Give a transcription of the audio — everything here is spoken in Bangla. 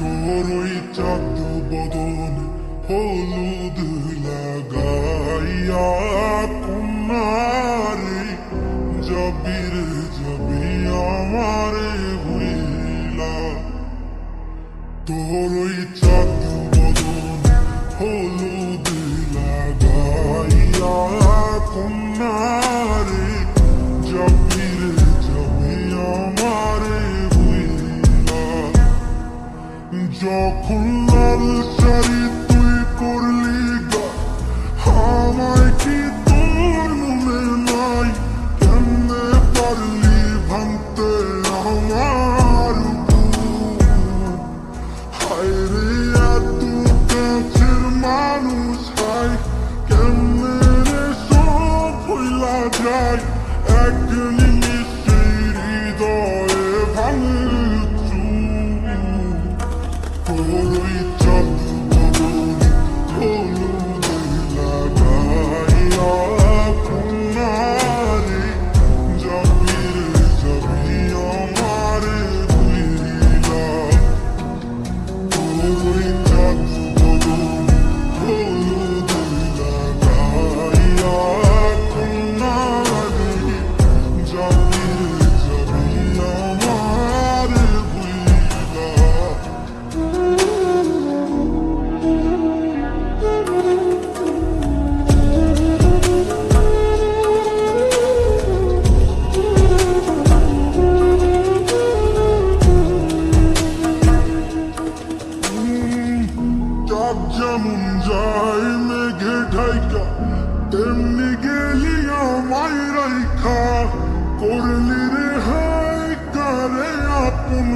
তোর ওই চাঁদ বদন হলুদ লাগাইয়া কন্যারে যাবির যাবি আমারে ভুইলা। তোর ওই চাঁদ বদন হলুদ লাগাইয়া কন্যারে যাবির যাবি আমারে ভুইলা। যখন লাল শাড়ি তুই করলি গা আমায় কি তোর মনে নাই? কেমনে পারলি ভাঙতে আমার বুক? হায় রে এত কাছের মানুষ, হায় কেমনে রে সব ভুলা যায়? এক নিমিষে হৃদয়ে ভাঙে তোরই চাঁদ বদন হলুদ লাগাইয়া কন্যারে যাবির যাবি আমারে ভুইলা। তোরই চাঁদ বদন হলুদ লাগাইয়া কন্যারে যাবির যাবি আমারে ভুইলা। চাঁদ যেমন যায় মেঘে ঢাইকা, তেমনি গেলি আমায় রাইখা। করলি রে হায় কারে আপন।